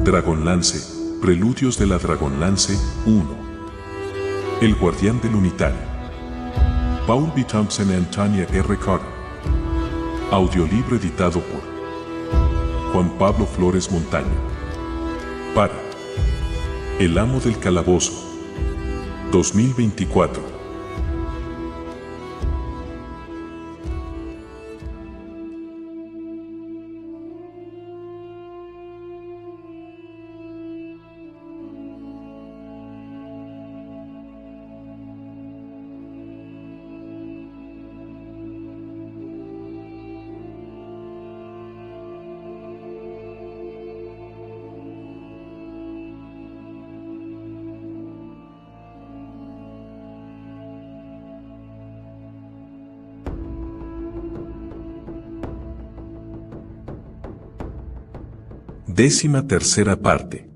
Dragonlance, Preludios de la Dragonlance 1. El Guardián del Unitario. Paul B. Thompson y Antonia R. Carter. Audiolibro editado por Juan Pablo Flores Montaño. Para El Amo del Calabozo 2024. Décima tercera parte.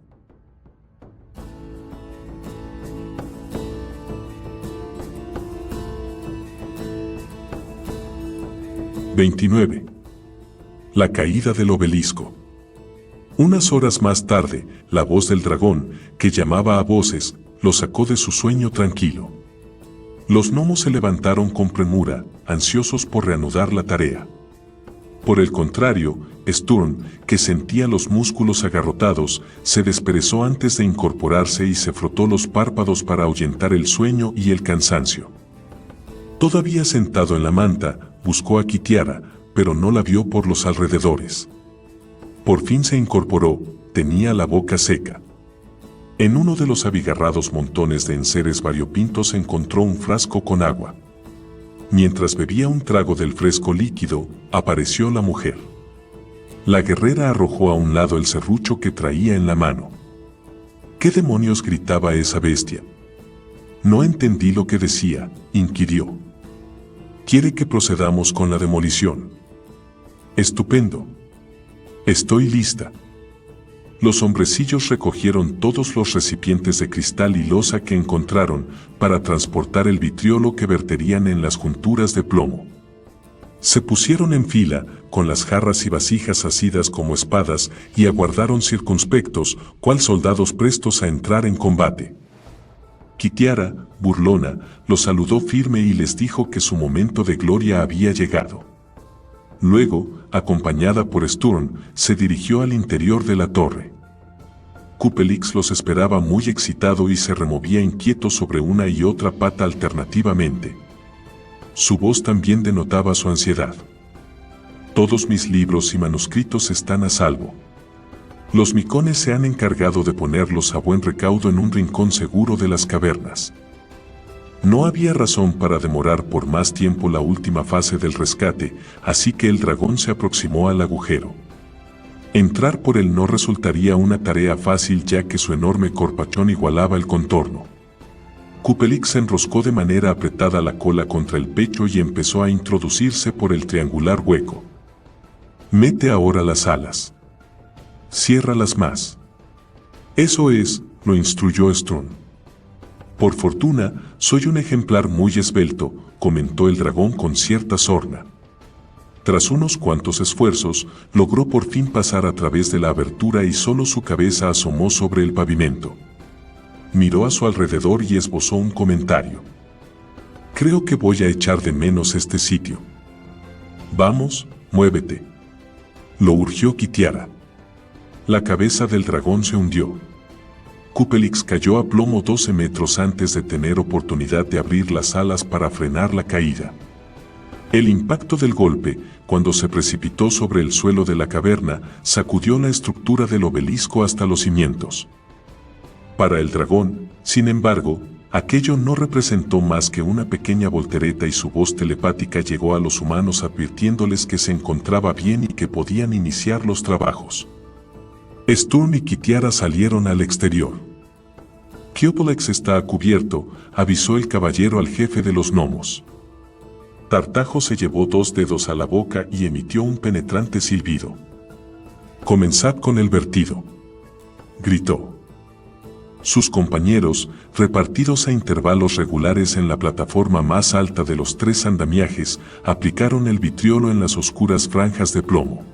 (29) La caída del obelisco. Unas horas más tarde, la voz del dragón, que llamaba a voces, lo sacó de su sueño tranquilo. Los gnomos se levantaron con premura, ansiosos por reanudar la tarea. Por el contrario, Sturm, que sentía los músculos agarrotados, se desperezó antes de incorporarse y se frotó los párpados para ahuyentar el sueño y el cansancio. Todavía sentado en la manta, buscó a Kitiara, pero no la vio por los alrededores. Por fin se incorporó, tenía la boca seca. En uno de los abigarrados montones de enseres variopintos encontró un frasco con agua. Mientras bebía un trago del fresco líquido, apareció la mujer. La guerrera arrojó a un lado el serrucho que traía en la mano. ¿Qué demonios gritaba esa bestia? No entendí lo que decía, inquirió. ¿Quiere que procedamos con la demolición? Estupendo. Estoy lista. Los hombrecillos recogieron todos los recipientes de cristal y loza que encontraron para transportar el vitriolo que verterían en las junturas de plomo. Se pusieron en fila, con las jarras y vasijas asidas como espadas, y aguardaron circunspectos, cual soldados prestos a entrar en combate. Kitiara, burlona, los saludó firme y les dijo que su momento de gloria había llegado. Luego, acompañada por Sturm, se dirigió al interior de la torre. Cupelix los esperaba muy excitado y se removía inquieto sobre una y otra pata alternativamente. Su voz también denotaba su ansiedad. Todos mis libros y manuscritos están a salvo. Los micones se han encargado de ponerlos a buen recaudo en un rincón seguro de las cavernas. No había razón para demorar por más tiempo la última fase del rescate, así que el dragón se aproximó al agujero. Entrar por él no resultaría una tarea fácil ya que su enorme corpachón igualaba el contorno. Cupelix enroscó de manera apretada la cola contra el pecho y empezó a introducirse por el triangular hueco. Mete ahora las alas. Ciérralas más. Eso es, lo instruyó Sturm. Por fortuna, soy un ejemplar muy esbelto, comentó el dragón con cierta sorna. Tras unos cuantos esfuerzos, logró por fin pasar a través de la abertura y solo su cabeza asomó sobre el pavimento. Miró a su alrededor y esbozó un comentario. Creo que voy a echar de menos este sitio. Vamos, muévete. Lo urgió Kitiara. La cabeza del dragón se hundió. Cupelix cayó a plomo 12 metros antes de tener oportunidad de abrir las alas para frenar la caída. El impacto del golpe, cuando se precipitó sobre el suelo de la caverna, sacudió la estructura del obelisco hasta los cimientos. Para el dragón, sin embargo, aquello no representó más que una pequeña voltereta y su voz telepática llegó a los humanos advirtiéndoles que se encontraba bien y que podían iniciar los trabajos. Sturm y Kitiara salieron al exterior. Cupelix está a cubierto, avisó el caballero al jefe de los gnomos. Tartajo se llevó 2 dedos a la boca y emitió un penetrante silbido. Comenzad con el vertido, gritó. Sus compañeros, repartidos a intervalos regulares en la plataforma más alta de los 3 andamiajes, aplicaron el vitriolo en las oscuras franjas de plomo.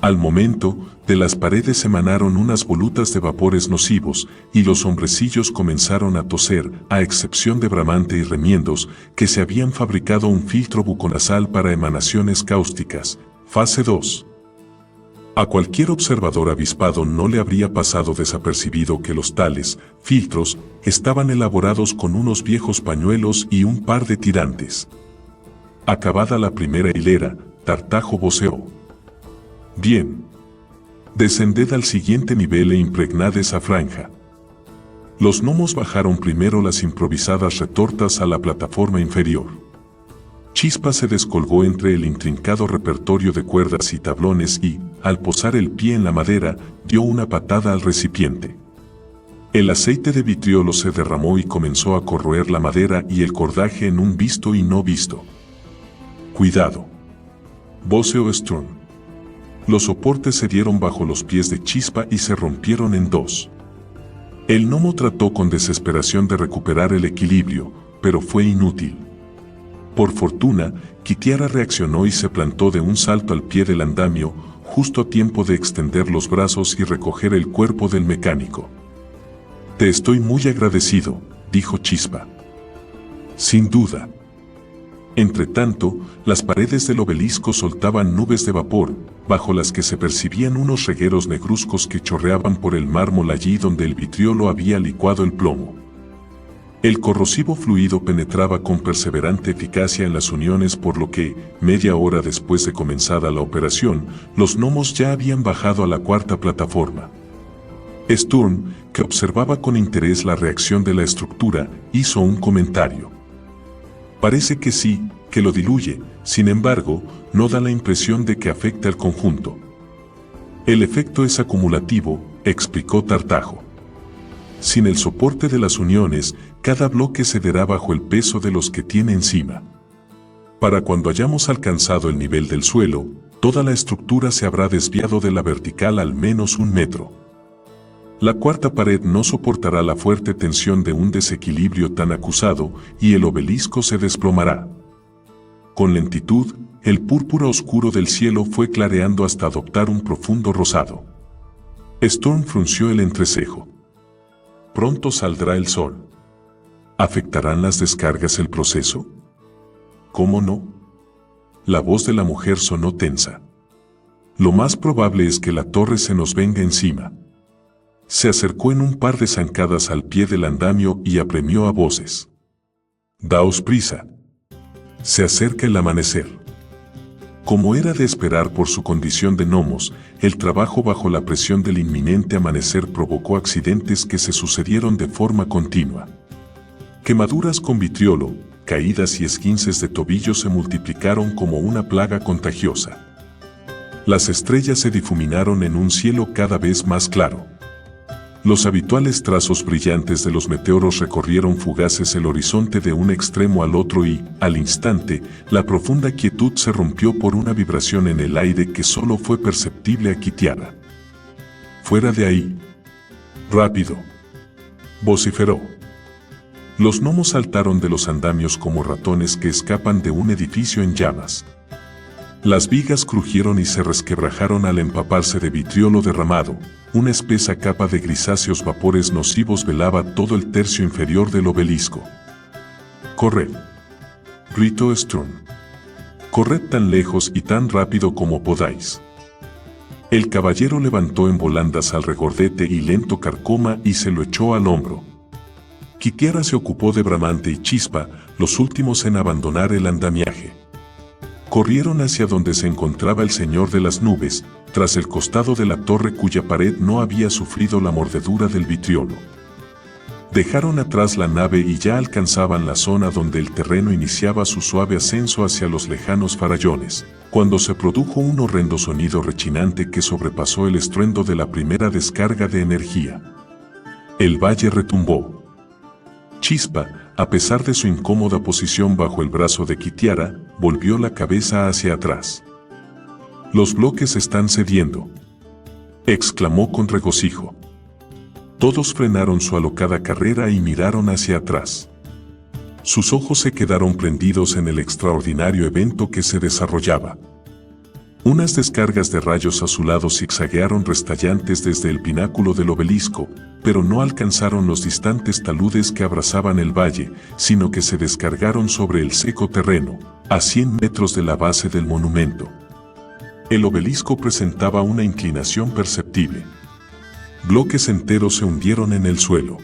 Al momento, de las paredes emanaron unas volutas de vapores nocivos, y los hombrecillos comenzaron a toser, a excepción de Bramante y Remiendos, que se habían fabricado un filtro buconasal para emanaciones cáusticas. Fase 2. A cualquier observador avispado no le habría pasado desapercibido que los tales filtros estaban elaborados con unos viejos pañuelos y un par de tirantes. Acabada la primera hilera, Tartajo voceó: «Bien. Descended al siguiente nivel e impregnad esa franja». Los gnomos bajaron primero las improvisadas retortas a la plataforma inferior. Chispa se descolgó entre el intrincado repertorio de cuerdas y tablones y, al posar el pie en la madera, dio una patada al recipiente. El aceite de vitriolo se derramó y comenzó a corroer la madera y el cordaje en un visto y no visto. «Cuidado», voceó Sturm. Los soportes se dieron bajo los pies de Chispa y se rompieron en dos. El gnomo trató con desesperación de recuperar el equilibrio, pero fue inútil. Por fortuna, Kitiara reaccionó y se plantó de un salto al pie del andamio, justo a tiempo de extender los brazos y recoger el cuerpo del mecánico. «Te estoy muy agradecido», dijo Chispa. «Sin duda». Entretanto, las paredes del obelisco soltaban nubes de vapor, bajo las que se percibían unos regueros negruzcos que chorreaban por el mármol allí donde el vitriolo había licuado el plomo. El corrosivo fluido penetraba con perseverante eficacia en las uniones, por lo que, media hora después de comenzada la operación, los gnomos ya habían bajado a la cuarta plataforma. Sturm, que observaba con interés la reacción de la estructura, hizo un comentario. «Parece que sí, que lo diluye, sin embargo, no da la impresión de que afecte al conjunto». «El efecto es acumulativo», explicó Tartajo. «Sin el soporte de las uniones, cada bloque cederá bajo el peso de los que tiene encima. Para cuando hayamos alcanzado el nivel del suelo, toda la estructura se habrá desviado de la vertical al menos 1 metro. La cuarta pared no soportará la fuerte tensión de un desequilibrio tan acusado y el obelisco se desplomará». Con lentitud, el púrpura oscuro del cielo fue clareando hasta adoptar un profundo rosado. Sturm frunció el entrecejo. «Pronto saldrá el sol. ¿Afectarán las descargas el proceso?». «¿Cómo no?». La voz de la mujer sonó tensa. «Lo más probable es que la torre se nos venga encima». Se acercó en un par de zancadas al pie del andamio y apremió a voces: «Daos prisa. Se acerca el amanecer». Como era de esperar por su condición de gnomos, el trabajo bajo la presión del inminente amanecer provocó accidentes que se sucedieron de forma continua. Quemaduras con vitriolo, caídas y esguinces de tobillo se multiplicaron como una plaga contagiosa. Las estrellas se difuminaron en un cielo cada vez más claro. Los habituales trazos brillantes de los meteoros recorrieron fugaces el horizonte de un extremo al otro y, al instante, la profunda quietud se rompió por una vibración en el aire que solo fue perceptible a Kitiara. «Fuera de ahí. Rápido», vociferó. Los gnomos saltaron de los andamios como ratones que escapan de un edificio en llamas. Las vigas crujieron y se resquebrajaron al empaparse de vitriolo derramado. Una espesa capa de grisáceos vapores nocivos velaba todo el tercio inferior del obelisco. «Corred», gritó Sturm. «Corred tan lejos y tan rápido como podáis». El caballero levantó en volandas al regordete y lento carcoma y se lo echó al hombro. Kitiara se ocupó de Bramante y Chispa, los últimos en abandonar el andamiaje. Corrieron hacia donde se encontraba el Señor de las Nubes, tras el costado de la torre cuya pared no había sufrido la mordedura del vitriolo. Dejaron atrás la nave y ya alcanzaban la zona donde el terreno iniciaba su suave ascenso hacia los lejanos farallones, cuando se produjo un horrendo sonido rechinante que sobrepasó el estruendo de la primera descarga de energía. El valle retumbó. Chispa, a pesar de su incómoda posición bajo el brazo de Kitiara, volvió la cabeza hacia atrás. «Los bloques están cediendo», exclamó con regocijo. Todos frenaron su alocada carrera y miraron hacia atrás. Sus ojos se quedaron prendidos en el extraordinario evento que se desarrollaba. Unas descargas de rayos azulados zigzaguearon restallantes desde el pináculo del obelisco, pero no alcanzaron los distantes taludes que abrazaban el valle, sino que se descargaron sobre el seco terreno, a 100 metros de la base del monumento. El obelisco presentaba una inclinación perceptible. Bloques enteros se hundieron en el suelo.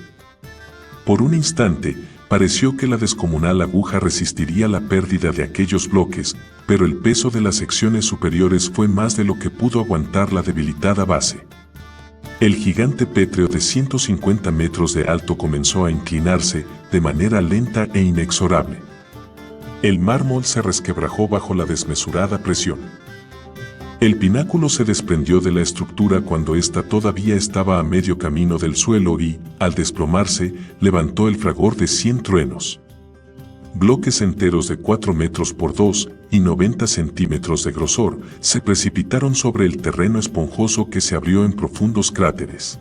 Por un instante, pareció que la descomunal aguja resistiría la pérdida de aquellos bloques, pero el peso de las secciones superiores fue más de lo que pudo aguantar la debilitada base. El gigante pétreo de 150 metros de alto comenzó a inclinarse de manera lenta e inexorable. El mármol se resquebrajó bajo la desmesurada presión. El pináculo se desprendió de la estructura cuando ésta todavía estaba a medio camino del suelo y, al desplomarse, levantó el fragor de 100 truenos. Bloques enteros de 4 metros por 2 y 90 centímetros de grosor se precipitaron sobre el terreno esponjoso que se abrió en profundos cráteres.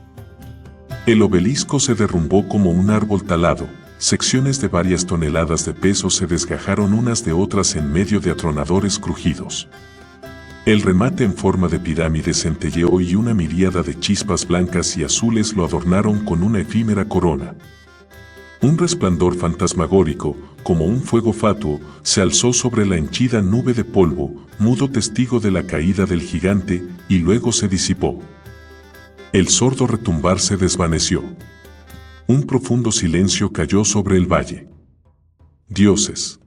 El obelisco se derrumbó como un árbol talado, secciones de varias toneladas de peso se desgajaron unas de otras en medio de atronadores crujidos. El remate en forma de pirámide centelleó y una miríada de chispas blancas y azules lo adornaron con una efímera corona. Un resplandor fantasmagórico, como un fuego fatuo, se alzó sobre la henchida nube de polvo, mudo testigo de la caída del gigante, y luego se disipó. El sordo retumbar se desvaneció. Un profundo silencio cayó sobre el valle. «Dioses»,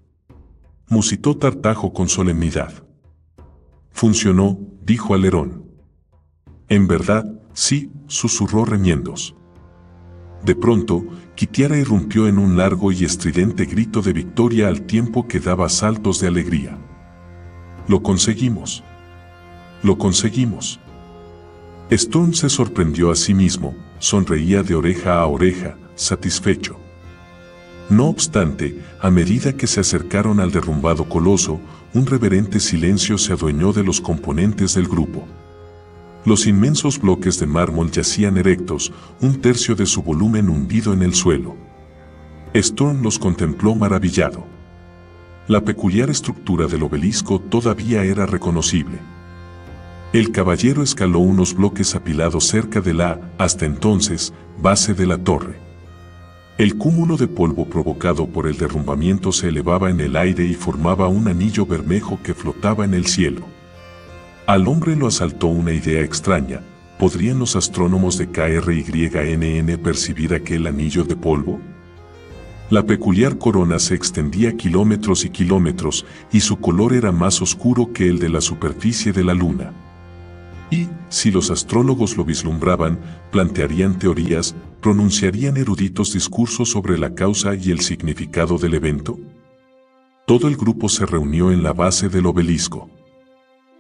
musitó Tartajo con solemnidad. «Funcionó», dijo Alerón. «En verdad, sí», susurró Remiendos. De pronto, Kitiara irrumpió en un largo y estridente grito de victoria al tiempo que daba saltos de alegría. «¡Lo conseguimos! ¡Lo conseguimos!». Stone se sorprendió a sí mismo, sonreía de oreja a oreja, satisfecho. No obstante, a medida que se acercaron al derrumbado coloso, un reverente silencio se adueñó de los componentes del grupo. Los inmensos bloques de mármol yacían erectos, un tercio de su volumen hundido en el suelo. Stone los contempló maravillado. La peculiar estructura del obelisco todavía era reconocible. El caballero escaló unos bloques apilados cerca de la, hasta entonces, base de la torre. El cúmulo de polvo provocado por el derrumbamiento se elevaba en el aire y formaba un anillo bermejo que flotaba en el cielo. Al hombre lo asaltó una idea extraña. ¿Podrían los astrónomos de KRYNN percibir aquel anillo de polvo? La peculiar corona se extendía kilómetros y kilómetros, y su color era más oscuro que el de la superficie de la luna. Y, si los astrólogos lo vislumbraban, plantearían teorías, pronunciarían eruditos discursos sobre la causa y el significado del evento. Todo el grupo se reunió en la base del obelisco.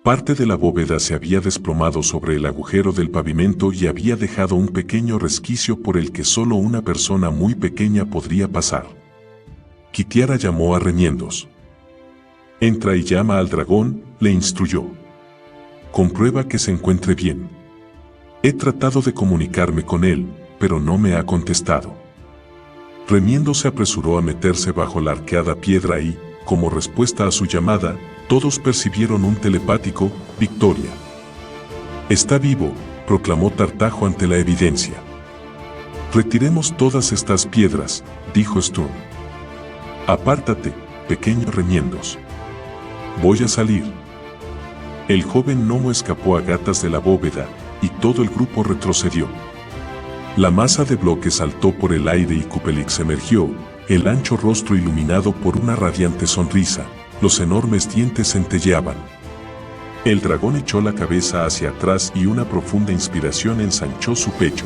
Parte de la bóveda se había desplomado sobre el agujero del pavimento y había dejado un pequeño resquicio por el que solo una persona muy pequeña podría pasar. Kitiara llamó a Remiendos. «Entra y llama al dragón», le instruyó. «Comprueba que se encuentre bien. He tratado de comunicarme con él, pero no me ha contestado». Remiendos se apresuró a meterse bajo la arqueada piedra y, como respuesta a su llamada, todos percibieron un telepático «Victoria». «Está vivo», proclamó Tartajo ante la evidencia. «Retiremos todas estas piedras», dijo Stone. «Apártate, pequeño Remiendos. Voy a salir». El joven gnomo escapó a gatas de la bóveda, y todo el grupo retrocedió. La masa de bloques saltó por el aire y Cupelix emergió, el ancho rostro iluminado por una radiante sonrisa, los enormes dientes centelleaban. El dragón echó la cabeza hacia atrás y una profunda inspiración ensanchó su pecho.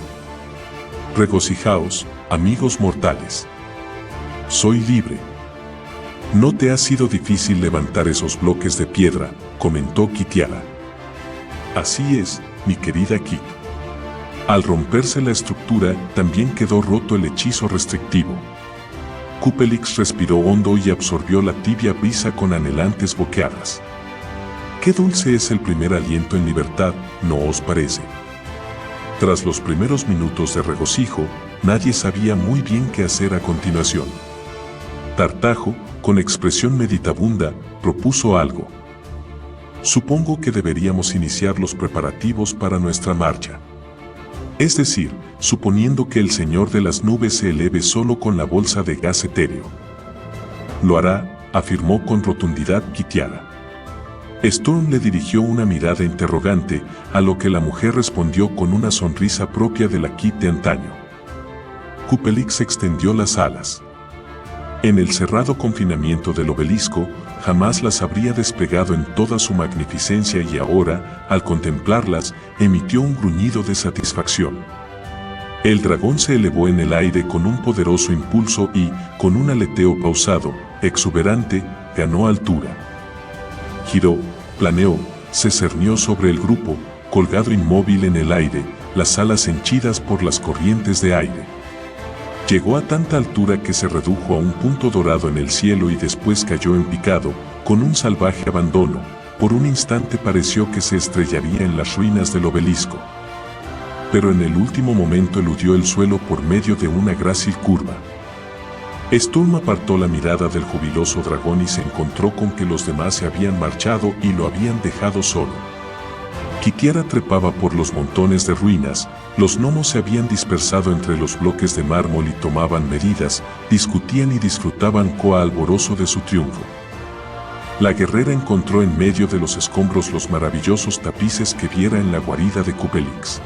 «Regocijaos, amigos mortales. Soy libre». «No te ha sido difícil levantar esos bloques de piedra», comentó Kitiara. «Así es, mi querida Kit. Al romperse la estructura, también quedó roto el hechizo restrictivo». Cupelix respiró hondo y absorbió la tibia brisa con anhelantes boqueadas. «Qué dulce es el primer aliento en libertad, ¿no os parece?». Tras los primeros minutos de regocijo, nadie sabía muy bien qué hacer a continuación. Tartajo, con expresión meditabunda, propuso algo. Supongo que deberíamos iniciar los preparativos para nuestra marcha. Es decir, suponiendo que el Señor de las Nubes se eleve solo con la bolsa de gas etéreo. Lo hará, afirmó con rotundidad Kitiara. Sturm le dirigió una mirada interrogante, a lo que la mujer respondió con una sonrisa propia de la Kit de antaño. Kupelix extendió las alas. En el cerrado confinamiento del obelisco, jamás las habría desplegado en toda su magnificencia y ahora, al contemplarlas, emitió un gruñido de satisfacción. El dragón se elevó en el aire con un poderoso impulso y, con un aleteo pausado, exuberante, ganó altura. Giró, planeó, se cernió sobre el grupo, colgado inmóvil en el aire, las alas henchidas por las corrientes de aire. Llegó a tanta altura que se redujo a un punto dorado en el cielo y después cayó en picado, con un salvaje abandono. Por un instante pareció que se estrellaría en las ruinas del obelisco. Pero en el último momento eludió el suelo por medio de una grácil curva. Sturm apartó la mirada del jubiloso dragón y se encontró con que los demás se habían marchado y lo habían dejado solo. Kitiara trepaba por los montones de ruinas, los gnomos se habían dispersado entre los bloques de mármol y tomaban medidas, discutían y disfrutaban coa-alborozo de su triunfo. La guerrera encontró en medio de los escombros los maravillosos tapices que viera en la guarida de Kupelix.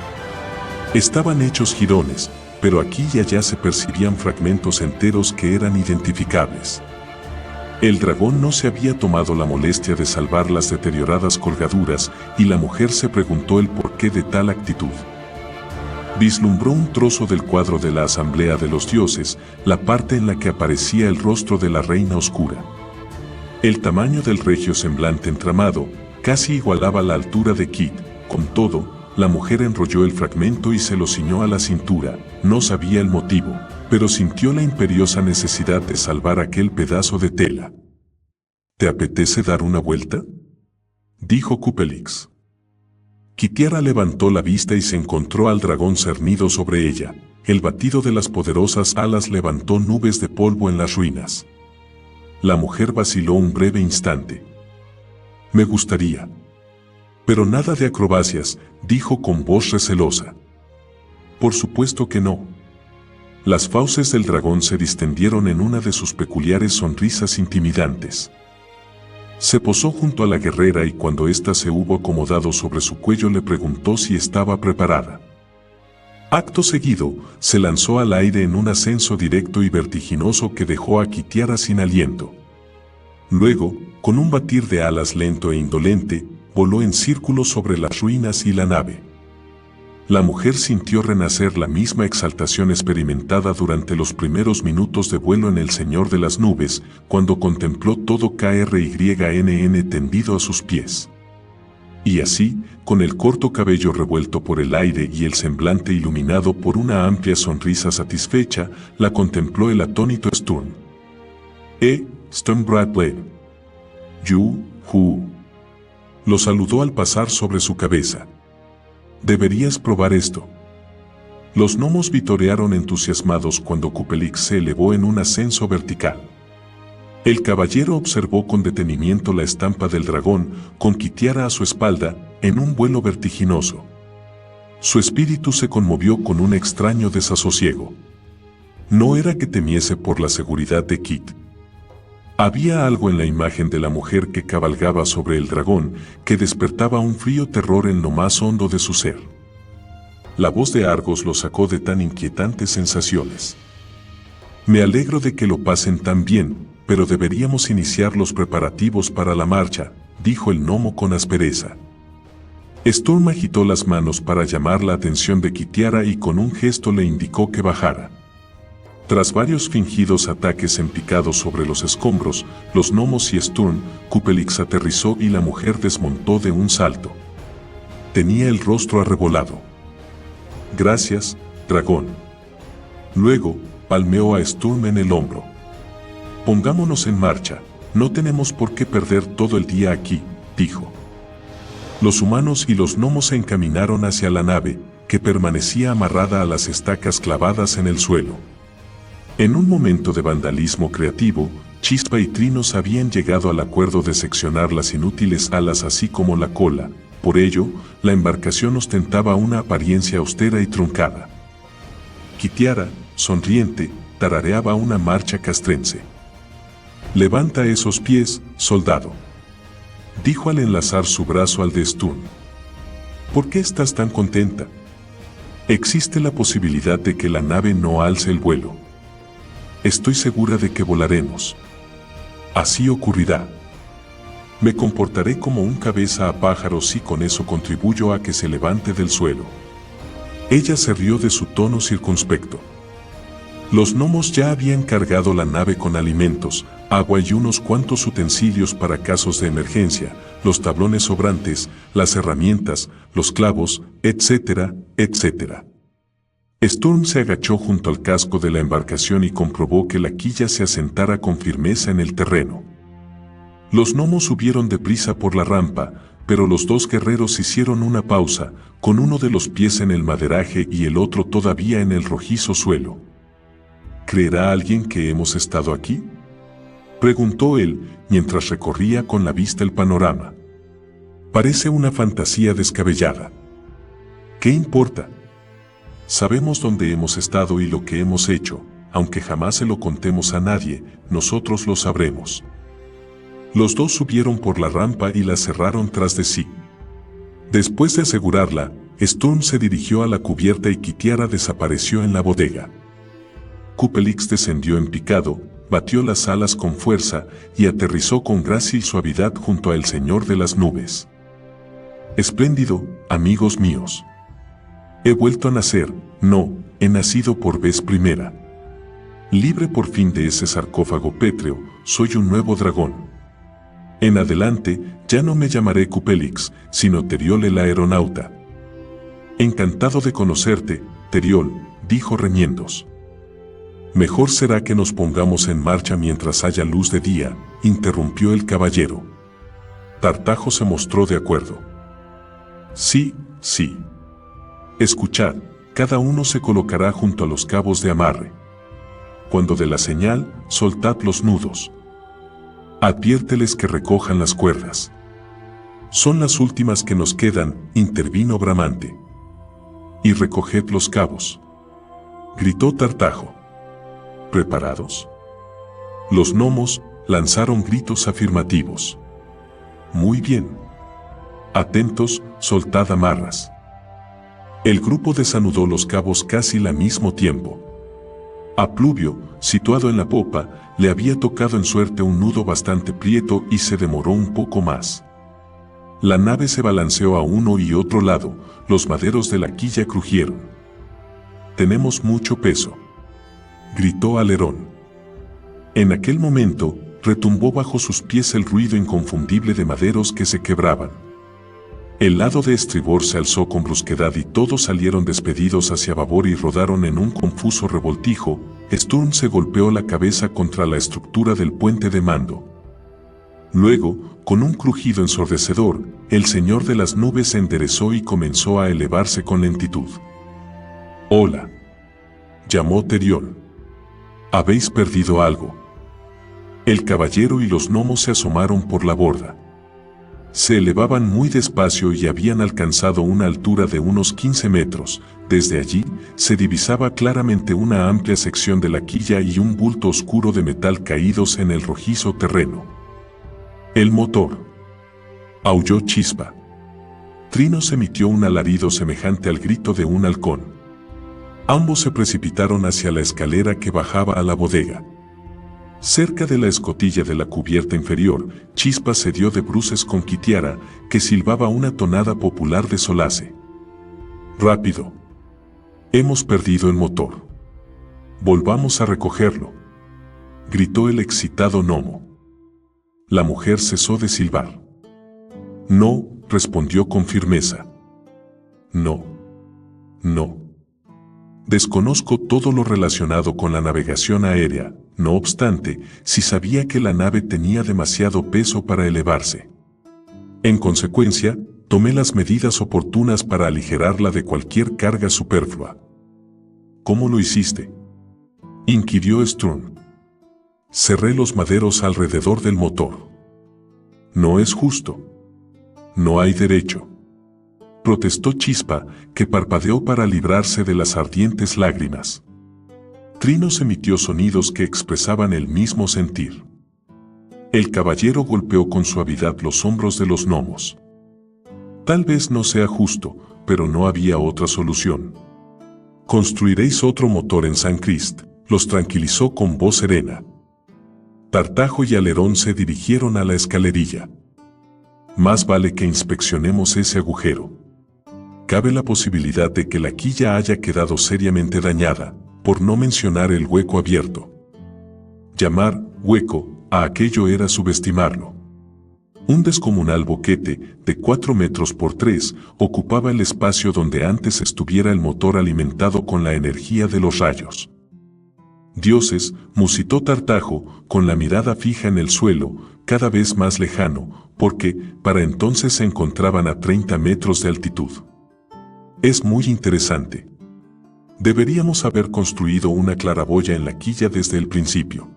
Estaban hechos jirones, pero aquí y allá se percibían fragmentos enteros que eran identificables. El dragón no se había tomado la molestia de salvar las deterioradas colgaduras y la mujer se preguntó el porqué de tal actitud. Vislumbró un trozo del cuadro de la Asamblea de los Dioses, la parte en la que aparecía el rostro de la Reina Oscura. El tamaño del regio semblante entramado casi igualaba la altura de Kit. Con todo, la mujer enrolló el fragmento y se lo ciñó a la cintura. No sabía el motivo, pero sintió la imperiosa necesidad de salvar aquel pedazo de tela. ¿Te apetece dar una vuelta?, dijo Kupelix. Kitiara levantó la vista y se encontró al dragón cernido sobre ella. El batido de las poderosas alas levantó nubes de polvo en las ruinas. La mujer vaciló un breve instante. Me gustaría. Pero nada de acrobacias, dijo con voz recelosa. Por supuesto que no. Las fauces del dragón se distendieron en una de sus peculiares sonrisas intimidantes. Se posó junto a la guerrera y cuando ésta se hubo acomodado sobre su cuello le preguntó si estaba preparada. Acto seguido, se lanzó al aire en un ascenso directo y vertiginoso que dejó a Kitiara sin aliento. Luego, con un batir de alas lento e indolente, voló en círculo sobre las ruinas y la nave. La mujer sintió renacer la misma exaltación experimentada durante los primeros minutos de vuelo en El Señor de las Nubes, cuando contempló todo KRYNN tendido a sus pies. Y así, con el corto cabello revuelto por el aire y el semblante iluminado por una amplia sonrisa satisfecha, la contempló el atónito Sturm. Sturm Bradley. Lo saludó al pasar sobre su cabeza. Deberías probar esto. Los gnomos vitorearon entusiasmados cuando Kupelix se elevó en un ascenso vertical. El caballero observó con detenimiento la estampa del dragón, con Kitiara a su espalda, en un vuelo vertiginoso. Su espíritu se conmovió con un extraño desasosiego. No era que temiese por la seguridad de Kit. Había algo en la imagen de la mujer que cabalgaba sobre el dragón que despertaba un frío terror en lo más hondo de su ser. La voz de Argos lo sacó de tan inquietantes sensaciones. Me alegro de que lo pasen tan bien, pero deberíamos iniciar los preparativos para la marcha, dijo el gnomo con aspereza. Sturm agitó las manos para llamar la atención de Kitiara y con un gesto le indicó que bajara. Tras varios fingidos ataques en picado sobre los escombros, los gnomos y Sturm, Kupelix aterrizó y la mujer desmontó de un salto. Tenía el rostro arrebolado. Gracias, dragón. Luego, palmeó a Sturm en el hombro. Pongámonos en marcha, no tenemos por qué perder todo el día aquí, dijo. Los humanos y los gnomos se encaminaron hacia la nave, que permanecía amarrada a las estacas clavadas en el suelo. En un momento de vandalismo creativo, Chispa y Trinos habían llegado al acuerdo de seccionar las inútiles alas así como la cola, por ello, la embarcación ostentaba una apariencia austera y truncada. Kitiara, sonriente, tarareaba una marcha castrense. «Levanta esos pies, soldado», dijo al enlazar su brazo al de Sturm. «¿Por qué estás tan contenta? Existe la posibilidad de que la nave no alce el vuelo. Estoy segura de que volaremos. Así ocurrirá. Me comportaré como un cabeza a pájaro si con eso contribuyo a que se levante del suelo». Ella se rió de su tono circunspecto. Los gnomos ya habían cargado la nave con alimentos, agua y unos cuantos utensilios para casos de emergencia, los tablones sobrantes, las herramientas, los clavos, etcétera, etcétera. Sturm se agachó junto al casco de la embarcación y comprobó que la quilla se asentara con firmeza en el terreno. Los gnomos subieron deprisa por la rampa, pero los dos guerreros hicieron una pausa, con uno de los pies en el maderaje y el otro todavía en el rojizo suelo. ¿Creerá alguien que hemos estado aquí?, preguntó él, mientras recorría con la vista el panorama. Parece una fantasía descabellada. ¿Qué importa? Sabemos dónde hemos estado y lo que hemos hecho, aunque jamás se lo contemos a nadie, nosotros lo sabremos. Los dos subieron por la rampa y la cerraron tras de sí. Después de asegurarla, Sturm se dirigió a la cubierta y Kitiara desapareció en la bodega. Kupelix descendió en picado, batió las alas con fuerza y aterrizó con gracia y suavidad junto a el Señor de las Nubes. Espléndido, amigos míos. He vuelto a nacer, no, he nacido por vez primera. Libre por fin de ese sarcófago pétreo, soy un nuevo dragón. En adelante, ya no me llamaré Kupelix, sino Teriol el aeronauta. Encantado de conocerte, Teriol, dijo Reñendos. Mejor será que nos pongamos en marcha mientras haya luz de día, interrumpió el caballero. Tartajo se mostró de acuerdo. Sí, sí. Escuchad, cada uno se colocará junto a los cabos de amarre. Cuando dé la señal, soltad los nudos. Adviérteles que recojan las cuerdas. Son las últimas que nos quedan, intervino Bramante. Y recoged los cabos. Gritó Tartajo. ¿Preparados? Los gnomos lanzaron gritos afirmativos. Muy bien. Atentos, soltad amarras. El grupo desanudó los cabos casi al mismo tiempo. A Pluvio, situado en la popa, le había tocado en suerte un nudo bastante prieto y se demoró un poco más. La nave se balanceó a uno y otro lado, los maderos de la quilla crujieron. Tenemos mucho peso, gritó Alerón. En aquel momento, retumbó bajo sus pies el ruido inconfundible de maderos que se quebraban. El lado de estribor se alzó con brusquedad y todos salieron despedidos hacia babor y rodaron en un confuso revoltijo. Sturm se golpeó la cabeza contra la estructura del puente de mando. Luego, con un crujido ensordecedor, el Señor de las Nubes se enderezó y comenzó a elevarse con lentitud. «Hola», llamó Teriol. «¿Habéis perdido algo?» El caballero y los gnomos se asomaron por la borda. Se elevaban muy despacio y habían alcanzado una altura de unos 15 metros. Desde allí, se divisaba claramente una amplia sección de la quilla y un bulto oscuro de metal caídos en el rojizo terreno. «El motor», aulló Chispa. Trinos emitió un alarido semejante al grito de un halcón. Ambos se precipitaron hacia la escalera que bajaba a la bodega. Cerca de la escotilla de la cubierta inferior, Chispa se dio de bruces con Kitiara, que silbaba una tonada popular de Solace. «Rápido. Hemos perdido el motor. Volvamos a recogerlo», gritó el excitado gnomo. La mujer cesó de silbar. «No», respondió con firmeza. «No. No. Desconozco todo lo relacionado con la navegación aérea, no obstante, sí sabía que la nave tenía demasiado peso para elevarse. En consecuencia, tomé las medidas oportunas para aligerarla de cualquier carga superflua». «¿Cómo lo hiciste?», inquirió Sturm. Cerré los maderos alrededor del motor. No es justo. No hay derecho. Protestó Chispa, que parpadeó para librarse de las ardientes lágrimas. Trinos emitió sonidos que expresaban el mismo sentir. El caballero golpeó con suavidad los hombros de los gnomos. Tal vez no sea justo, pero no había otra solución. Construiréis otro motor en San Crist, los tranquilizó con voz serena. Tartajo y Alerón se dirigieron a la escalerilla. Más vale que inspeccionemos ese agujero. Cabe la posibilidad de que la quilla haya quedado seriamente dañada, por no mencionar el hueco abierto. Llamar hueco a aquello era subestimarlo. Un descomunal boquete, de 4 metros por 3, ocupaba el espacio donde antes estuviera el motor alimentado con la energía de los rayos. Dioses, musitó Tartajo, con la mirada fija en el suelo, cada vez más lejano, porque, para entonces se encontraban a 30 metros de altitud. Es muy interesante. Deberíamos haber construido una claraboya en la quilla desde el principio.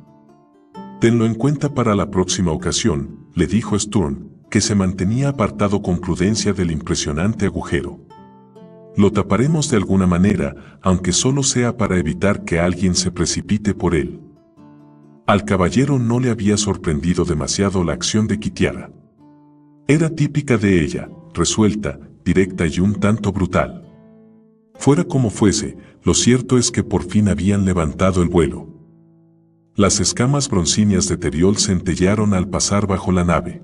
Tenlo en cuenta para la próxima ocasión, le dijo Sturm, que se mantenía apartado con prudencia del impresionante agujero. Lo taparemos de alguna manera, aunque solo sea para evitar que alguien se precipite por él. Al caballero no le había sorprendido demasiado la acción de Kitiara. Era típica de ella, resuelta, directa y un tanto brutal. Fuera como fuese, lo cierto es que por fin habían levantado el vuelo. Las escamas broncíneas de Teriol centellearon al pasar bajo la nave.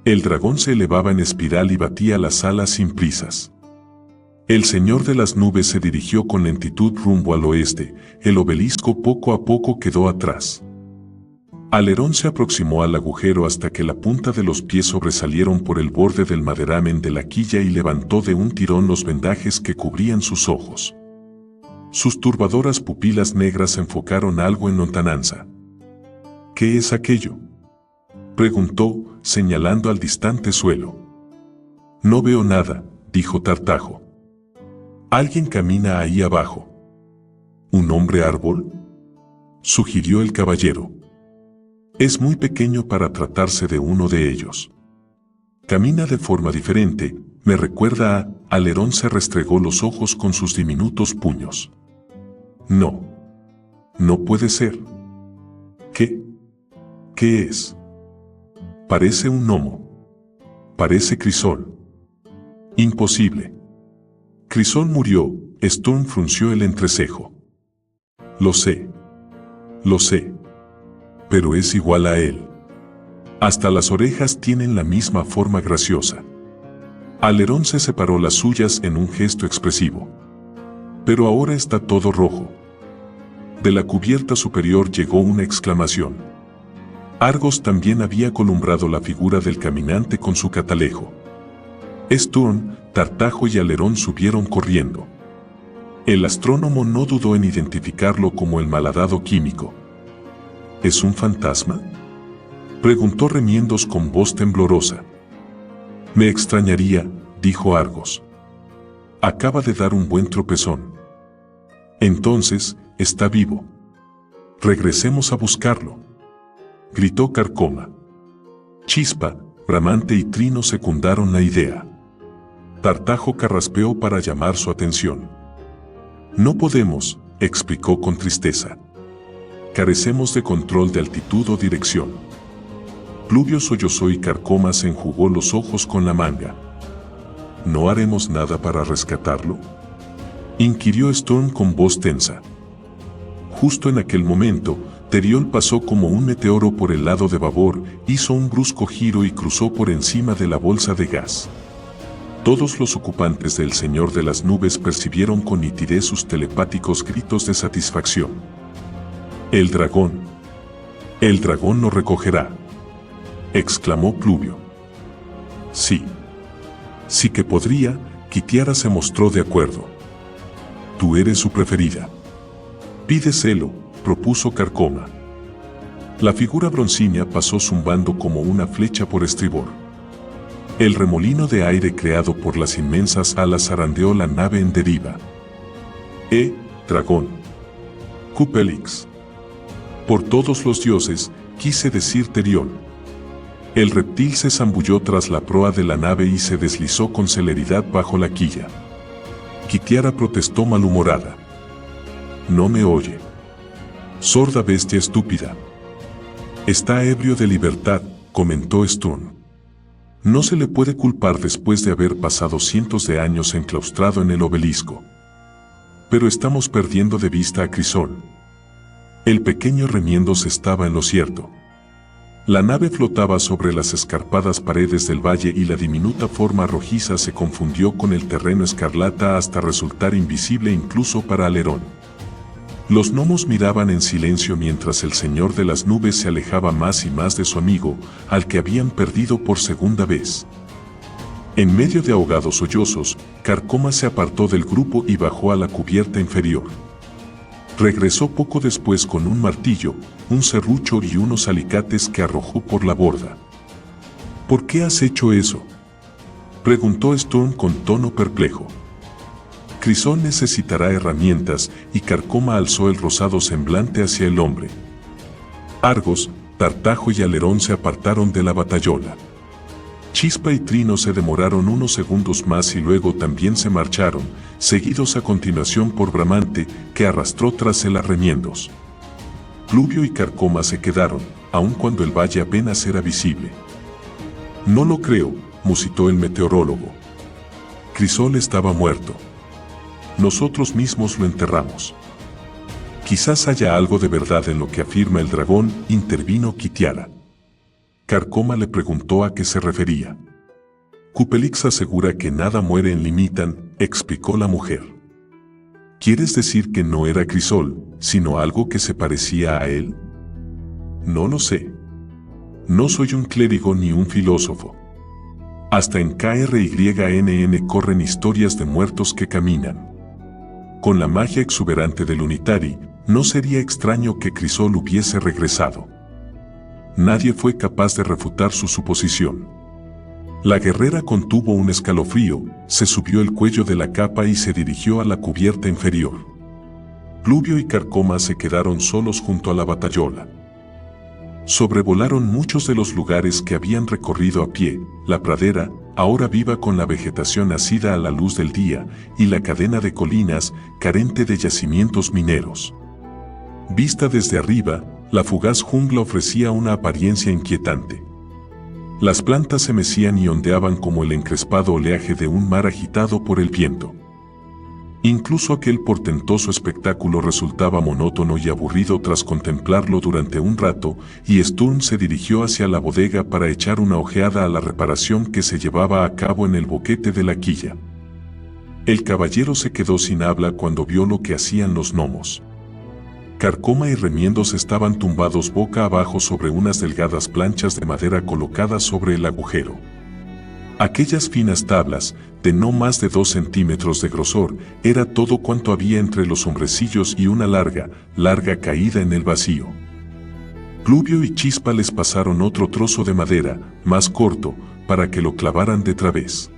El dragón se elevaba en espiral y batía las alas sin prisas. El señor de las nubes se dirigió con lentitud rumbo al oeste, el obelisco poco a poco quedó atrás. Alerón se aproximó al agujero hasta que la punta de los pies sobresalieron por el borde del maderamen de la quilla y levantó de un tirón los vendajes que cubrían sus ojos. Sus turbadoras pupilas negras enfocaron algo en lontananza. ¿Qué es aquello?, preguntó, señalando al distante suelo. No veo nada, dijo Tartajo. Alguien camina ahí abajo. ¿Un hombre árbol?, sugirió el caballero. Es muy pequeño para tratarse de uno de ellos. Camina de forma diferente, me recuerda a... Alerón se restregó los ojos con sus diminutos puños. No. No puede ser. ¿Qué? ¿Qué es? Parece un gnomo. Parece Crisol. Imposible. Crisol murió, Sturm frunció el entrecejo. Lo sé. Lo sé. Pero es igual a él. Hasta las orejas tienen la misma forma graciosa. Alerón se separó las suyas en un gesto expresivo. Pero ahora está todo rojo. De la cubierta superior llegó una exclamación. Argos también había columbrado la figura del caminante con su catalejo. Sturm, Tartajo y Alerón subieron corriendo. El astrónomo no dudó en identificarlo como el malhadado químico. ¿Es un fantasma?, preguntó Remiendos con voz temblorosa. Me extrañaría, dijo Argos. Acaba de dar un buen tropezón. Entonces, está vivo. Regresemos a buscarlo, gritó Carcoma. Chispa, Bramante y Trino secundaron la idea. Tartajo carraspeó para llamar su atención. No podemos, explicó con tristeza. Carecemos de control de altitud o dirección. Pluvio sollozó y Carcoma se enjugó los ojos con la manga. ¿No haremos nada para rescatarlo?, inquirió Storm con voz tensa. Justo en aquel momento, Teriol pasó como un meteoro por el lado de babor, hizo un brusco giro y cruzó por encima de la bolsa de gas. Todos los ocupantes del Señor de las Nubes percibieron con nitidez sus telepáticos gritos de satisfacción. El dragón lo recogerá, exclamó Pluvio. Sí que podría, Kitiara se mostró de acuerdo. Tú eres su preferida. Pídeselo, propuso Carcoma. La figura broncínea pasó zumbando como una flecha por estribor. El remolino de aire creado por las inmensas alas zarandeó la nave en deriva. Dragón. Cupelix. Por todos los dioses, quise decir Terión. El reptil se zambulló tras la proa de la nave y se deslizó con celeridad bajo la quilla. Kitiara protestó malhumorada. No me oye. Sorda bestia estúpida. Está ebrio de libertad, comentó Sturm. No se le puede culpar después de haber pasado cientos de años enclaustrado en el obelisco. Pero estamos perdiendo de vista a Crisol. El pequeño Remiendos estaba en lo cierto. La nave flotaba sobre las escarpadas paredes del valle y la diminuta forma rojiza se confundió con el terreno escarlata hasta resultar invisible incluso para Alerón. Los gnomos miraban en silencio mientras el señor de las nubes se alejaba más y más de su amigo, al que habían perdido por segunda vez. En medio de ahogados sollozos, Carcoma se apartó del grupo y bajó a la cubierta inferior. Regresó poco después con un martillo, un serrucho y unos alicates que arrojó por la borda. ¿Por qué has hecho eso?, preguntó Sturm con tono perplejo. Crisol necesitará herramientas, y Carcoma alzó el rosado semblante hacia el hombre. Argos, Tartajo y Alerón se apartaron de la batallola. Chispa y Trino se demoraron unos segundos más y luego también se marcharon, seguidos a continuación por Bramante, que arrastró tras él a Remiendos. Pluvio y Carcoma se quedaron, aun cuando el valle apenas era visible. No lo creo, musitó el meteorólogo. Crisol estaba muerto. Nosotros mismos lo enterramos. Quizás haya algo de verdad en lo que afirma el dragón, intervino Kitiara. Carcoma le preguntó a qué se refería. Cupelix asegura que nada muere en Limitan, explicó la mujer. ¿Quieres decir que no era Crisol, sino algo que se parecía a él? No lo sé. No soy un clérigo ni un filósofo. Hasta en KRYNN corren historias de muertos que caminan. Con la magia exuberante del Unitari, no sería extraño que Crisol hubiese regresado. Nadie fue capaz de refutar su suposición. La guerrera contuvo un escalofrío, se subió el cuello de la capa y se dirigió a la cubierta inferior. Pluvio y Carcoma se quedaron solos junto a la batallola. Sobrevolaron muchos de los lugares que habían recorrido a pie, la pradera, ahora viva con la vegetación nacida a la luz del día, y la cadena de colinas, carente de yacimientos mineros. Vista desde arriba, la fugaz jungla ofrecía una apariencia inquietante. Las plantas se mecían y ondeaban como el encrespado oleaje de un mar agitado por el viento. Incluso aquel portentoso espectáculo resultaba monótono y aburrido tras contemplarlo durante un rato, y Sturm se dirigió hacia la bodega para echar una ojeada a la reparación que se llevaba a cabo en el boquete de la quilla. El caballero se quedó sin habla cuando vio lo que hacían los gnomos. Carcoma y Remiendos estaban tumbados boca abajo sobre unas delgadas planchas de madera colocadas sobre el agujero. Aquellas finas tablas, de no más de 2 centímetros de grosor, era todo cuanto había entre los hombrecillos y una larga caída en el vacío. Pluvio y Chispa les pasaron otro trozo de madera, más corto, para que lo clavaran de través.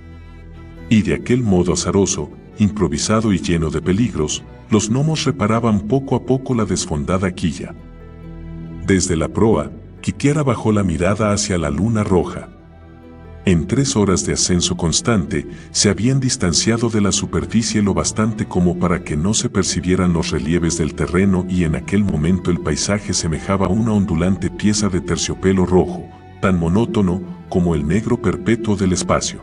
Y de aquel modo azaroso, improvisado y lleno de peligros, los gnomos reparaban poco a poco la desfondada quilla. Desde la proa, Kitiara bajó la mirada hacia la luna roja. En 3 horas de ascenso constante, se habían distanciado de la superficie lo bastante como para que no se percibieran los relieves del terreno, y en aquel momento el paisaje semejaba una ondulante pieza de terciopelo rojo, tan monótono como el negro perpetuo del espacio.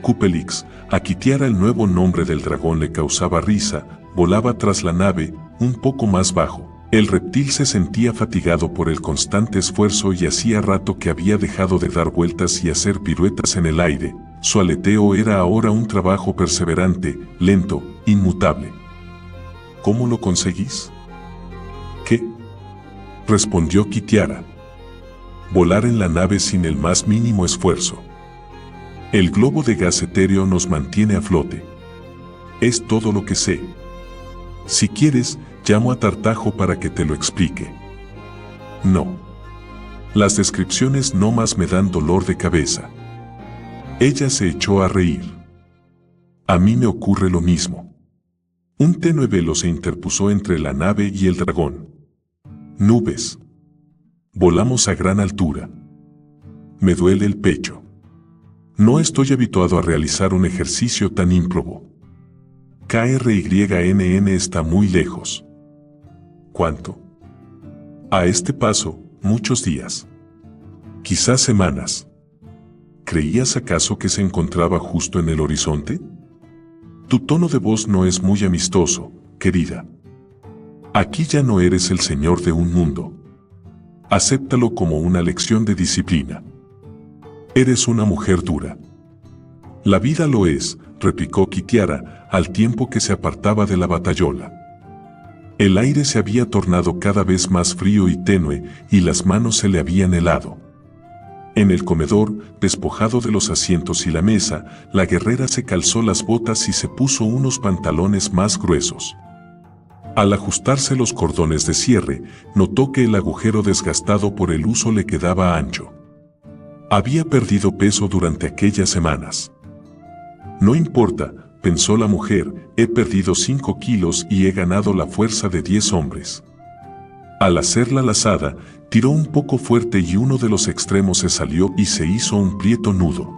Cupelix, a Kitiara el nuevo nombre del dragón le causaba risa, volaba tras la nave, un poco más bajo. El reptil se sentía fatigado por el constante esfuerzo y hacía rato que había dejado de dar vueltas y hacer piruetas en el aire. Su aleteo era ahora un trabajo perseverante, lento, inmutable. ¿Cómo lo conseguís? ¿Qué?, respondió Kitiara. Volar en la nave sin el más mínimo esfuerzo. El globo de gas etéreo nos mantiene a flote. Es todo lo que sé. Si quieres, llamo a Tartajo para que te lo explique. No. Las descripciones no más me dan dolor de cabeza. Ella se echó a reír. A mí me ocurre lo mismo. Un tenue velo se interpuso entre la nave y el dragón. Nubes. Volamos a gran altura. Me duele el pecho. No estoy habituado a realizar un ejercicio tan ímprobo. KRYNN está muy lejos. ¿Cuánto? A este paso, muchos días. Quizás semanas. ¿Creías acaso que se encontraba justo en el horizonte? Tu tono de voz no es muy amistoso, querida. Aquí ya no eres el señor de un mundo. Acéptalo como una lección de disciplina. Eres una mujer dura. La vida lo es, replicó Kitiara, al tiempo que se apartaba de la batayola. El aire se había tornado cada vez más frío y tenue, y las manos se le habían helado. En el comedor, despojado de los asientos y la mesa, la guerrera se calzó las botas y se puso unos pantalones más gruesos. Al ajustarse los cordones de cierre, notó que el agujero desgastado por el uso le quedaba ancho. Había perdido peso durante aquellas semanas. No importa, pensó la mujer, he perdido 5 kilos y he ganado la fuerza de 10 hombres. Al hacer la lazada, tiró un poco fuerte y uno de los extremos se salió y se hizo un prieto nudo.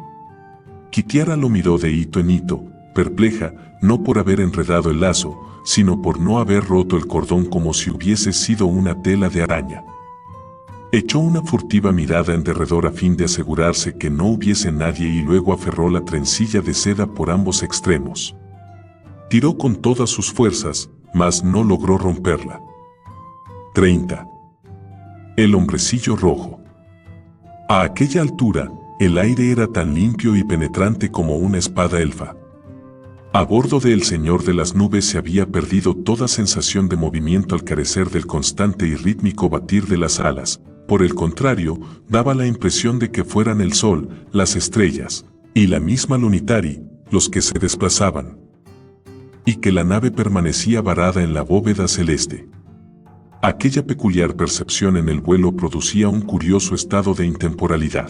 Kitiara lo miró de hito en hito, perpleja, no por haber enredado el lazo, sino por no haber roto el cordón como si hubiese sido una tela de araña. Echó una furtiva mirada en derredor a fin de asegurarse que no hubiese nadie y luego aferró la trencilla de seda por ambos extremos. Tiró con todas sus fuerzas, mas no logró romperla. 30. El hombrecillo rojo. A aquella altura, el aire era tan limpio y penetrante como una espada elfa. A bordo de El Señor de las Nubes se había perdido toda sensación de movimiento al carecer del constante y rítmico batir de las alas. Por el contrario, daba la impresión de que fueran el sol, las estrellas, y la misma Lunitari, los que se desplazaban. Y que la nave permanecía varada en la bóveda celeste. Aquella peculiar percepción en el vuelo producía un curioso estado de intemporalidad.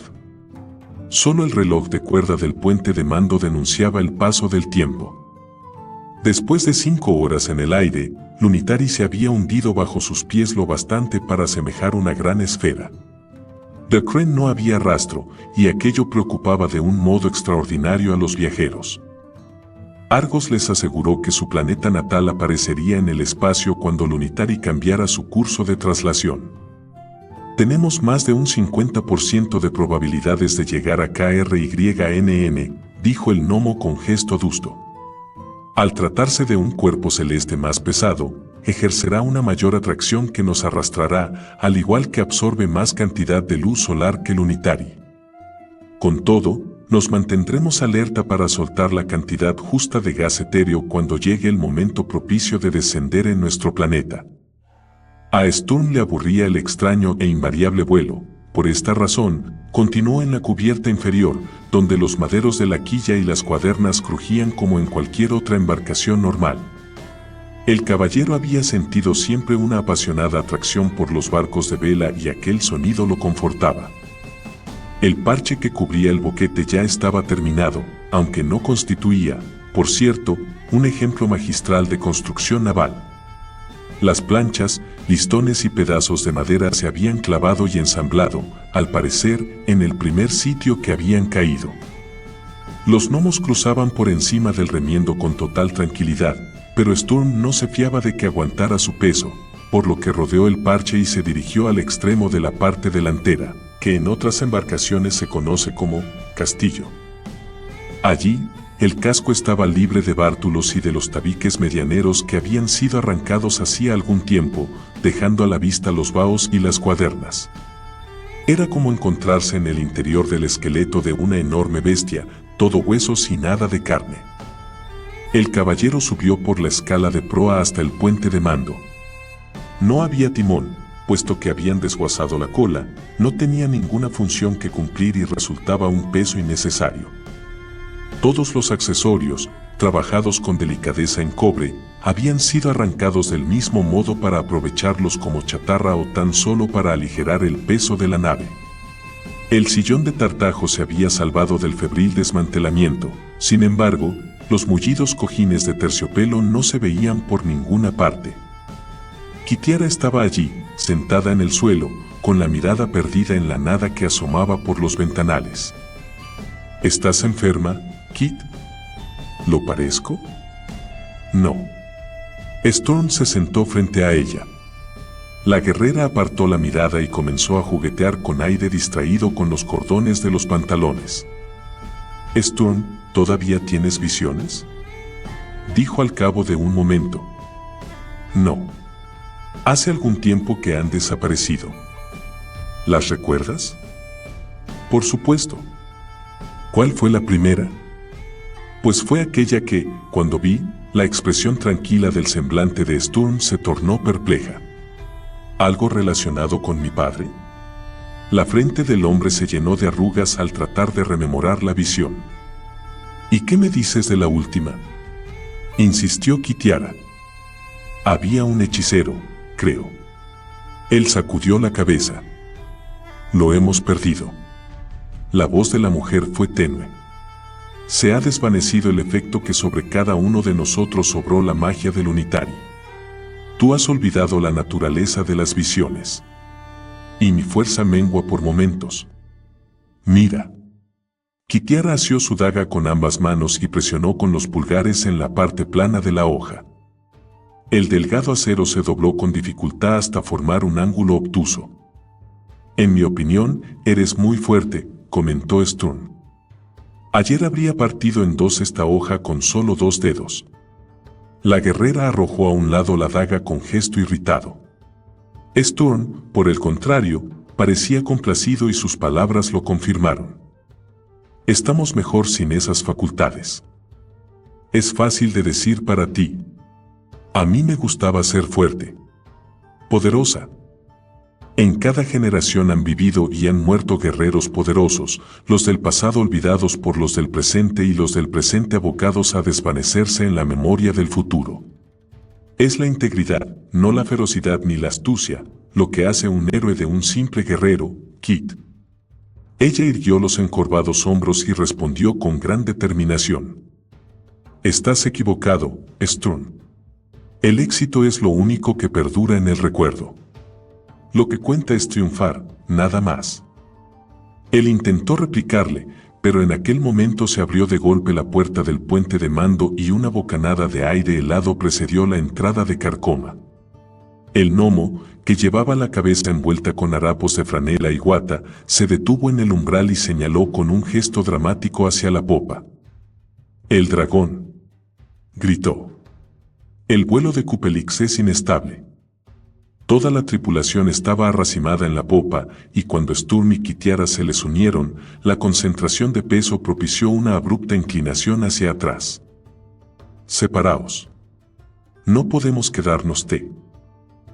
Solo el reloj de cuerda del puente de mando denunciaba el paso del tiempo. Después de 5 horas en el aire, Lunitari se había hundido bajo sus pies lo bastante para asemejar una gran esfera. De Kren no había rastro, y aquello preocupaba de un modo extraordinario a los viajeros. Argos les aseguró que su planeta natal aparecería en el espacio cuando Lunitari cambiara su curso de traslación. Tenemos más de un 50% de probabilidades de llegar a KRYNN, dijo el gnomo con gesto adusto. Al tratarse de un cuerpo celeste más pesado, ejercerá una mayor atracción que nos arrastrará, al igual que absorbe más cantidad de luz solar que Lunitari. Con todo, nos mantendremos alerta para soltar la cantidad justa de gas etéreo cuando llegue el momento propicio de descender en nuestro planeta. A Sturm le aburría el extraño e invariable vuelo. Por esta razón, continuó en la cubierta inferior, donde los maderos de la quilla y las cuadernas crujían como en cualquier otra embarcación normal. El caballero había sentido siempre una apasionada atracción por los barcos de vela y aquel sonido lo confortaba. El parche que cubría el boquete ya estaba terminado, aunque no constituía, por cierto, un ejemplo magistral de construcción naval. Las planchas, listones y pedazos de madera se habían clavado y ensamblado, al parecer, en el primer sitio que habían caído. Los gnomos cruzaban por encima del remiendo con total tranquilidad, pero Sturm no se fiaba de que aguantara su peso, por lo que rodeó el parche y se dirigió al extremo de la parte delantera, que en otras embarcaciones se conoce como castillo. Allí, el casco estaba libre de bártulos y de los tabiques medianeros que habían sido arrancados hacía algún tiempo, dejando a la vista los baos y las cuadernas. Era como encontrarse en el interior del esqueleto de una enorme bestia, todo huesos y nada de carne. El caballero subió por la escala de proa hasta el puente de mando. No había timón, puesto que habían desguazado la cola, no tenía ninguna función que cumplir y resultaba un peso innecesario. Todos los accesorios, trabajados con delicadeza en cobre, habían sido arrancados del mismo modo para aprovecharlos como chatarra o tan solo para aligerar el peso de la nave. El sillón de tartajo se había salvado del febril desmantelamiento, sin embargo, los mullidos cojines de terciopelo no se veían por ninguna parte. Kitiara estaba allí, sentada en el suelo, con la mirada perdida en la nada que asomaba por los ventanales. ¿Estás enferma, Kit? ¿Lo parezco? No. Storm se sentó frente a ella. La guerrera apartó la mirada y comenzó a juguetear con aire distraído con los cordones de los pantalones. Storm, ¿todavía tienes visiones?, dijo al cabo de un momento. No. Hace algún tiempo que han desaparecido. ¿Las recuerdas? Por supuesto. ¿Cuál fue la primera? Pues fue aquella que, cuando vi, la expresión tranquila del semblante de Storm se tornó perpleja. ¿Algo relacionado con mi padre? La frente del hombre se llenó de arrugas al tratar de rememorar la visión. ¿Y qué me dices de la última?, insistió Kitiara. Había un hechicero, creo. Él sacudió la cabeza. Lo hemos perdido. La voz de la mujer fue tenue. Se ha desvanecido el efecto que sobre cada uno de nosotros sobró la magia del Unitari. Tú has olvidado la naturaleza de las visiones. Y mi fuerza mengua por momentos. Mira. Kitiara asió su daga con ambas manos y presionó con los pulgares en la parte plana de la hoja. El delgado acero se dobló con dificultad hasta formar un ángulo obtuso. En mi opinión, eres muy fuerte, comentó Storm. Ayer habría partido en dos esta hoja con solo 2 dedos. La guerrera arrojó a un lado la daga con gesto irritado. Storm, por el contrario, parecía complacido y sus palabras lo confirmaron. Estamos mejor sin esas facultades. Es fácil de decir para ti. A mí me gustaba ser fuerte, poderosa. En cada generación han vivido y han muerto guerreros poderosos, los del pasado olvidados por los del presente y los del presente abocados a desvanecerse en la memoria del futuro. Es la integridad, no la ferocidad ni la astucia, lo que hace un héroe de un simple guerrero, Kit. Ella irguió los encorvados hombros y respondió con gran determinación. Estás equivocado, Storm. El éxito es lo único que perdura en el recuerdo. Lo que cuenta es triunfar, nada más. Él intentó replicarle, pero en aquel momento se abrió de golpe la puerta del puente de mando y una bocanada de aire helado precedió la entrada de Carcoma. El gnomo, que llevaba la cabeza envuelta con harapos de franela y guata, se detuvo en el umbral y señaló con un gesto dramático hacia la popa. «El dragón», gritó. «El vuelo de Cupelix es inestable». Toda la tripulación estaba arracimada en la popa, y cuando Sturm y Kitiara se les unieron, la concentración de peso propició una abrupta inclinación hacia atrás. «Separaos. No podemos quedarnos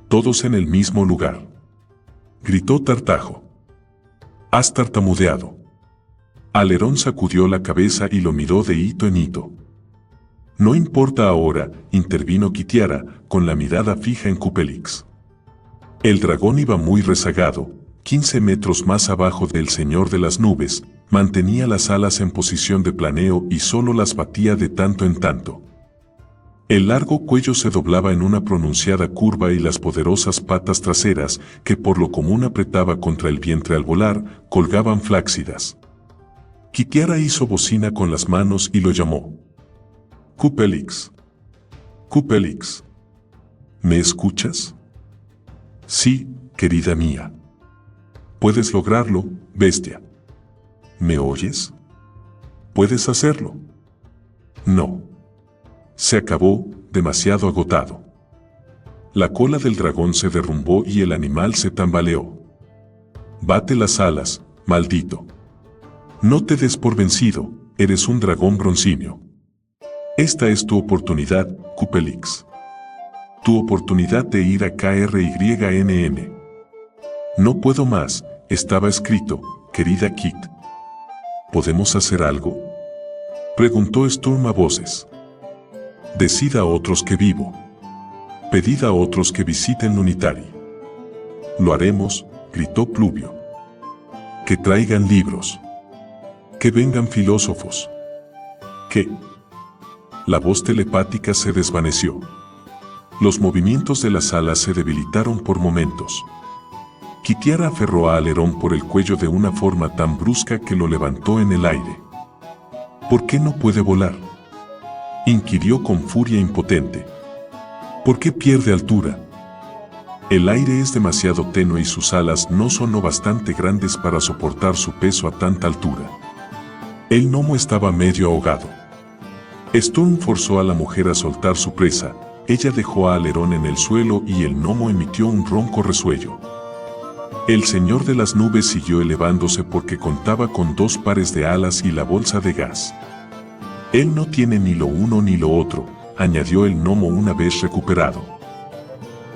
todos en el mismo lugar», gritó Tartajo. «Has tartamudeado». Alerón sacudió la cabeza y lo miró de hito en hito. «No importa ahora», intervino Kitiara, con la mirada fija en Cupelix. El dragón iba muy rezagado, 15 metros más abajo del Señor de las Nubes, mantenía las alas en posición de planeo y solo las batía de tanto en tanto. El largo cuello se doblaba en una pronunciada curva y las poderosas patas traseras, que por lo común apretaba contra el vientre al volar, colgaban flácidas. Kitiara hizo bocina con las manos y lo llamó. «Cupelix. Cupelix. ¿Me escuchas?» «Sí, querida mía». «Puedes lograrlo, bestia». «¿Me oyes?» «Puedes hacerlo». «No». Se acabó, demasiado agotado. La cola del dragón se derrumbó y el animal se tambaleó. «Bate las alas, maldito. No te des por vencido, eres un dragón broncíneo. Esta es tu oportunidad, Cupelix. Tu oportunidad de ir a KRYNM. No puedo más, estaba escrito, querida Kit. ¿Podemos hacer algo?», preguntó Sturm a voces. «Decid a otros que vivo. Pedid a otros que visiten Unitari». «Lo haremos», gritó Pluvio. «Que traigan libros. Que vengan filósofos. Que...». La voz telepática se desvaneció. Los movimientos de las alas se debilitaron por momentos. Kitiara aferró a Alerón por el cuello de una forma tan brusca que lo levantó en el aire. ¿Por qué no puede volar?, inquirió con furia impotente. ¿Por qué pierde altura? El aire es demasiado tenue y sus alas no son lo bastante grandes para soportar su peso a tanta altura. El gnomo estaba medio ahogado. Sturm forzó a la mujer a soltar su presa. Ella dejó a Alerón en el suelo y el gnomo emitió un ronco resuello. El señor de las nubes siguió elevándose porque contaba con 2 pares de alas y la bolsa de gas. Él no tiene ni lo uno ni lo otro, añadió el gnomo una vez recuperado.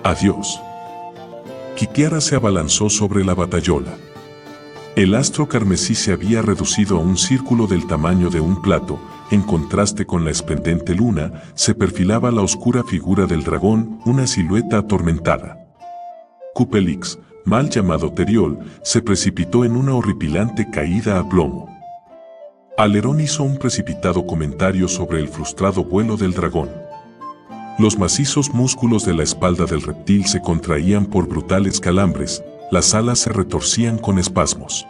Adiós. Kitiara se abalanzó sobre la batayola. El astro carmesí se había reducido a un círculo del tamaño de un plato. En contraste con la esplendente luna, se perfilaba la oscura figura del dragón, una silueta atormentada. Cupelix, mal llamado Teriol, se precipitó en una horripilante caída a plomo. Alerón hizo un precipitado comentario sobre el frustrado vuelo del dragón. Los macizos músculos de la espalda del reptil se contraían por brutales calambres, las alas se retorcían con espasmos.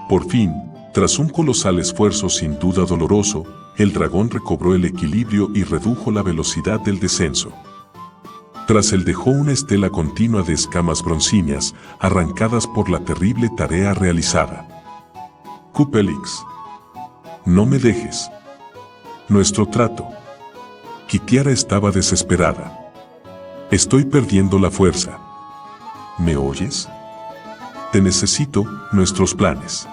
Por fin, tras un colosal esfuerzo sin duda doloroso, el dragón recobró el equilibrio y redujo la velocidad del descenso. Tras él dejó una estela continua de escamas broncíneas, arrancadas por la terrible tarea realizada. Cupelix. No me dejes. Nuestro trato. Kitiara estaba desesperada. Estoy perdiendo la fuerza. ¿Me oyes? Te necesito, nuestros planes.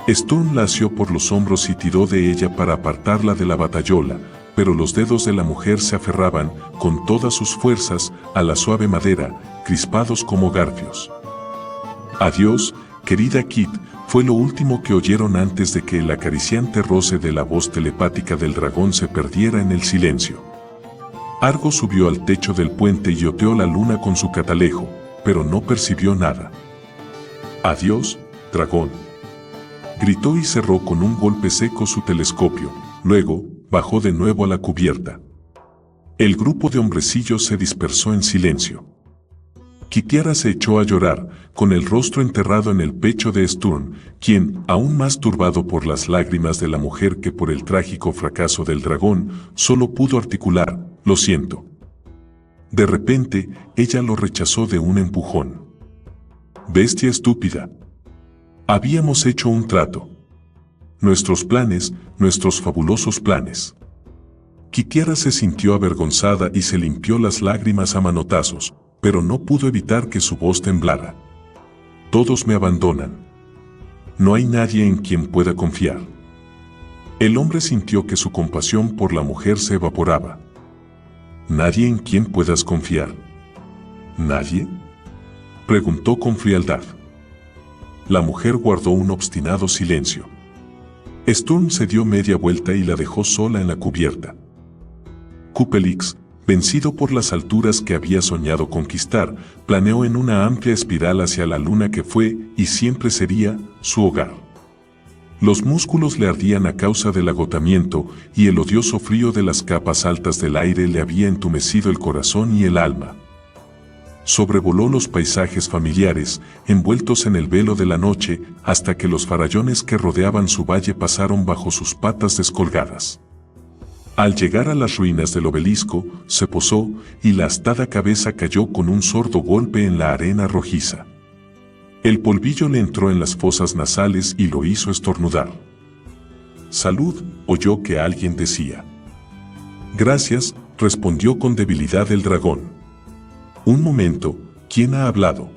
Sturm la asió por los hombros y tiró de ella para apartarla de la batayola, pero los dedos de la mujer se aferraban, con todas sus fuerzas, a la suave madera, crispados como garfios. Adiós, querida Kit, fue lo último que oyeron antes de que el acariciante roce de la voz telepática del dragón se perdiera en el silencio. Argo subió al techo del puente y oteó la luna con su catalejo, pero no percibió nada. Adiós, dragón. Gritó y cerró con un golpe seco su telescopio, luego, bajó de nuevo a la cubierta. El grupo de hombrecillos se dispersó en silencio. Kitiara se echó a llorar, con el rostro enterrado en el pecho de Sturm, quien, aún más turbado por las lágrimas de la mujer que por el trágico fracaso del dragón, solo pudo articular, lo siento. De repente, ella lo rechazó de un empujón. Bestia estúpida. Habíamos hecho un trato. Nuestros planes, nuestros fabulosos planes. Kitiara se sintió avergonzada y se limpió las lágrimas a manotazos, pero no pudo evitar que su voz temblara. Todos me abandonan. No hay nadie en quien pueda confiar. El hombre sintió que su compasión por la mujer se evaporaba. ¿Nadie en quien puedas confiar? ¿Nadie?, preguntó con frialdad. La mujer guardó un obstinado silencio. Sturm se dio media vuelta y la dejó sola en la cubierta. Cupelix, vencido por las alturas que había soñado conquistar, planeó en una amplia espiral hacia la luna que fue, y siempre sería, su hogar. Los músculos le ardían a causa del agotamiento, y el odioso frío de las capas altas del aire le había entumecido el corazón y el alma. Sobrevoló los paisajes familiares, envueltos en el velo de la noche, hasta que los farallones que rodeaban su valle pasaron bajo sus patas descolgadas. Al llegar a las ruinas del obelisco, se posó, y la astada cabeza cayó con un sordo golpe en la arena rojiza. El polvillo le entró en las fosas nasales y lo hizo estornudar. «Salud», oyó que alguien decía. «Gracias», respondió con debilidad el dragón. Un momento, ¿quién ha hablado?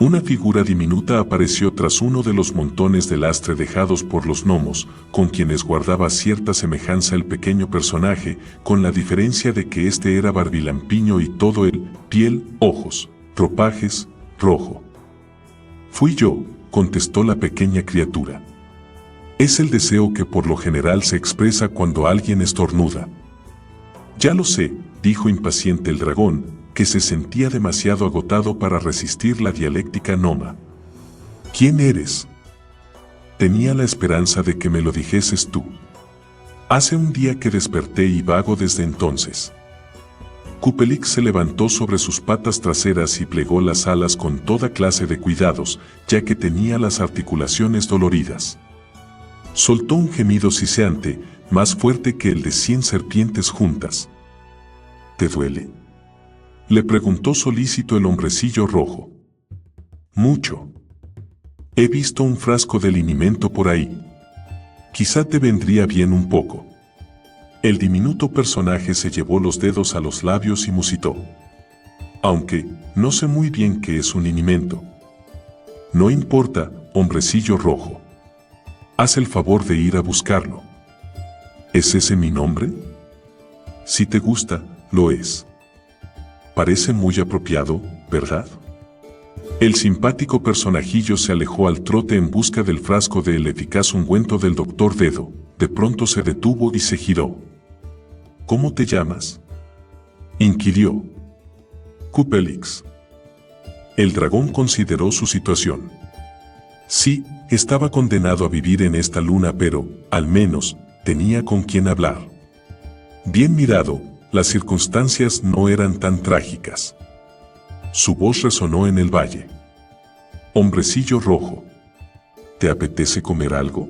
Una figura diminuta apareció tras uno de los montones de lastre dejados por los gnomos, con quienes guardaba cierta semejanza el pequeño personaje, con la diferencia de que este era barbilampiño y todo el piel, ojos, ropajes, rojo. «Fui yo», contestó la pequeña criatura. «Es el deseo que por lo general se expresa cuando alguien estornuda». «Ya lo sé», dijo impaciente el dragón, que se sentía demasiado agotado para resistir la dialéctica gnoma. «¿Quién eres?» «Tenía la esperanza de que me lo dijeses tú. Hace un día que desperté y vago desde entonces». Cupelix se levantó sobre sus patas traseras y plegó las alas con toda clase de cuidados, ya que tenía las articulaciones doloridas. Soltó un gemido siseante, más fuerte que el de 100 serpientes juntas. ¿Te duele?, le preguntó solícito el hombrecillo rojo. Mucho. He visto un frasco de linimento por ahí. Quizá te vendría bien un poco. El diminuto personaje se llevó los dedos a los labios y musitó. Aunque, no sé muy bien qué es un linimento. No importa, hombrecillo rojo. Haz el favor de ir a buscarlo. ¿Es ese mi nombre? Si te gusta, lo es. Parece muy apropiado, ¿verdad? El simpático personajillo se alejó al trote en busca del frasco del eficaz ungüento del Dr. Dedo. De pronto se detuvo y se giró. ¿Cómo te llamas?, inquirió. Cupelix. El dragón consideró su situación. Sí, estaba condenado a vivir en esta luna, pero, al menos, tenía con quien hablar. Bien mirado, las circunstancias no eran tan trágicas. Su voz resonó en el valle. Hombrecillo rojo. ¿Te apetece comer algo?